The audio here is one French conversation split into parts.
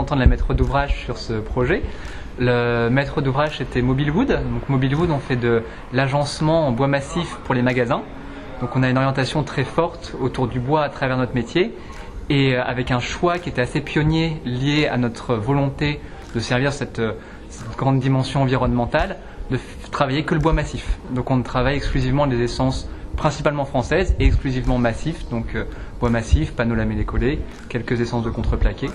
représentant de la maître d'ouvrage sur ce projet. Le maître d'ouvrage était Mobilwood. Donc Mobilwood, on fait de l'agencement en bois massif pour les magasins. Donc on a une orientation très forte autour du bois à travers notre métier et avec un choix qui était assez pionnier lié à notre volonté de servir cette grande dimension environnementale, de travailler que le bois massif. Donc on travaille exclusivement des essences principalement françaises et exclusivement massifs, donc bois massif, panneaux lamellés collés, quelques essences de contreplaqué.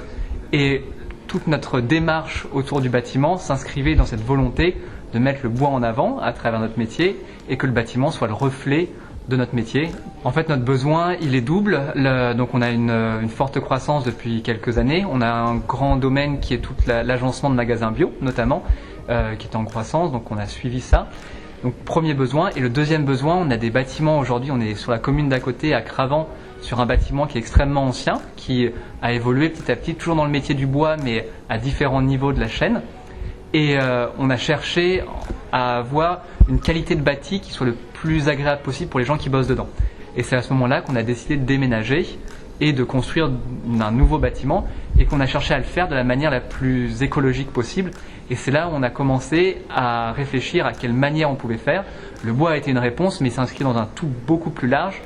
Et toute notre démarche autour du bâtiment s'inscrivait dans cette volonté de mettre le bois en avant à travers notre métier et que le bâtiment soit le reflet de notre métier. En fait, notre besoin, il est double. Donc on a une forte croissance depuis quelques années. On a un grand domaine qui est tout l'agencement de magasins bio, notamment, qui est en croissance. Donc on a suivi ça. Donc premier besoin. Et le deuxième besoin, on a des bâtiments aujourd'hui. On est sur la commune d'à côté, à Cravant, sur un bâtiment qui est extrêmement ancien, qui a évolué petit à petit, toujours dans le métier du bois, mais à différents niveaux de la chaîne. Et on a cherché à avoir une qualité de bâti qui soit le plus agréable possible pour les gens qui bossent dedans. Et c'est à ce moment-là qu'on a décidé de déménager et de construire un nouveau bâtiment et qu'on a cherché à le faire de la manière la plus écologique possible. Et c'est là où on a commencé à réfléchir à quelle manière on pouvait faire. Le bois a été une réponse, mais il s'inscrit dans un tout beaucoup plus large,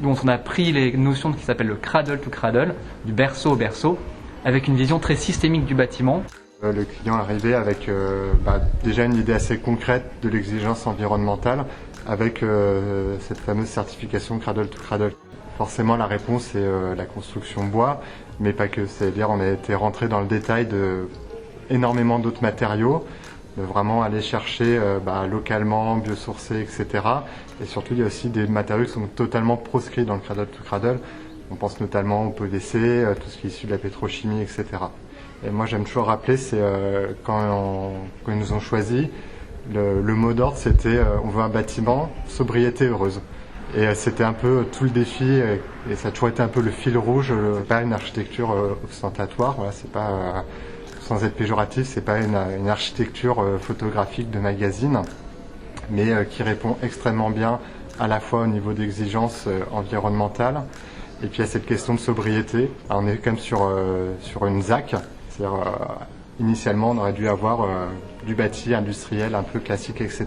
dont on a pris les notions qui s'appellent le cradle to cradle, du berceau au berceau, avec une vision très systémique du bâtiment. Le client est arrivé avec déjà une idée assez concrète de l'exigence environnementale avec cette fameuse certification Cradle to Cradle. Forcément, la réponse est la construction bois, mais pas que. C'est-à-dire on a été rentré dans le détail de énormément d'autres matériaux, de vraiment aller chercher localement, biosourcés, etc. Et surtout, il y a aussi des matériaux qui sont totalement proscrits dans le Cradle to Cradle. On pense notamment au PVC, tout ce qui est issu de la pétrochimie, etc. Et moi, j'aime toujours rappeler, c'est quand ils nous ont choisi, le mot d'ordre, c'était on veut un bâtiment, sobriété heureuse. Et c'était un peu tout le défi, et ça a toujours été un peu le fil rouge. C'est pas une architecture ostentatoire, voilà, c'est pas, sans être péjoratif, c'est pas une architecture photographique de magazine, mais qui répond extrêmement bien à la fois au niveau d'exigence environnementale, et puis à cette question de sobriété. Alors, on est quand même sur une ZAC. Initialement, on aurait dû avoir du bâti industriel un peu classique, etc.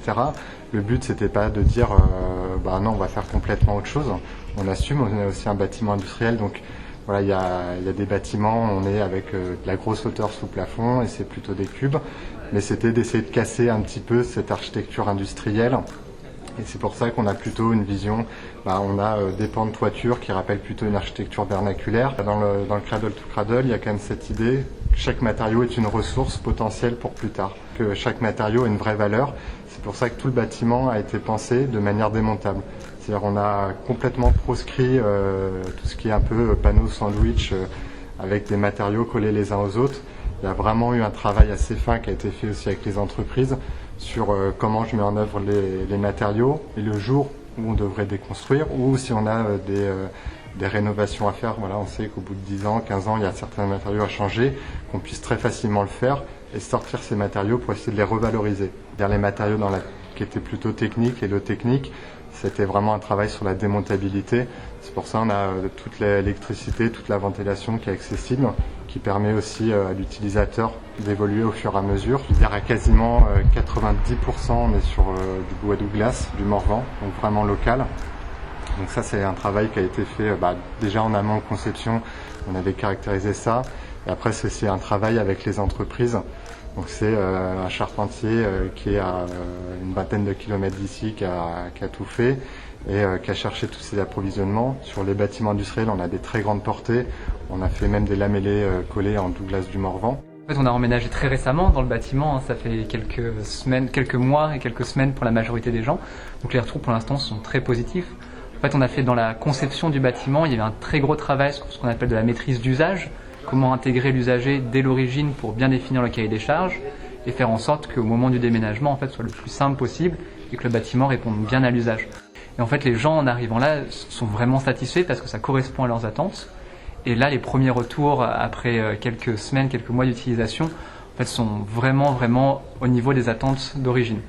Le but, c'était pas de dire non, on va faire complètement autre chose. On assume, on est aussi un bâtiment industriel, donc voilà, il y a des bâtiments, on est avec de la grosse hauteur sous plafond et c'est plutôt des cubes. Mais c'était d'essayer de casser un petit peu cette architecture industrielle. Et c'est pour ça qu'on a plutôt une vision, on a des pans de toiture qui rappellent plutôt une architecture vernaculaire. Dans le cradle to cradle, il y a quand même cette idée que chaque matériau est une ressource potentielle pour plus tard, que chaque matériau a une vraie valeur. C'est pour ça que tout le bâtiment a été pensé de manière démontable. C'est-à-dire on a complètement proscrit tout ce qui est un peu panneau sandwich avec des matériaux collés les uns aux autres. Il y a vraiment eu un travail assez fin qui a été fait aussi avec les entreprises sur comment je mets en œuvre les matériaux et le jour où on devrait déconstruire ou si on a des rénovations à faire. Voilà, on sait qu'au bout de 10 ans, 15 ans, il y a certains matériaux à changer, qu'on puisse très facilement le faire et sortir ces matériaux pour essayer de les revaloriser. Les matériaux qui étaient plutôt techniques, les lots techniques, c'était vraiment un travail sur la démontabilité. C'est pour ça qu'on a toute l'électricité, toute la ventilation qui est accessible, qui permet aussi à l'utilisateur d'évoluer au fur et à mesure. Je veux dire à quasiment 90%, on est sur du bois Douglas, du Morvan, donc vraiment local. Donc ça, c'est un travail qui a été fait déjà en amont de conception, on avait caractérisé ça. Et après, c'est un travail avec les entreprises. Donc c'est un charpentier qui est à une vingtaine de kilomètres d'ici, qui a tout fait et qui a cherché tous ses approvisionnements. Sur les bâtiments industriels, on a des très grandes portées. On a fait même des lamellés collés en Douglas du Morvan. En fait, on a emménagé très récemment dans le bâtiment, ça fait quelques mois et quelques semaines pour la majorité des gens. Donc les retours pour l'instant sont très positifs. En fait, on a fait dans la conception du bâtiment, il y avait un très gros travail sur ce qu'on appelle de la maîtrise d'usage. Comment intégrer l'usager dès l'origine pour bien définir le cahier des charges et faire en sorte qu'au moment du déménagement, en fait, soit le plus simple possible et que le bâtiment réponde bien à l'usage. Et en fait, les gens en arrivant là sont vraiment satisfaits parce que ça correspond à leurs attentes. Et là, les premiers retours après quelques semaines, quelques mois d'utilisation, en fait, sont vraiment au niveau des attentes d'origine.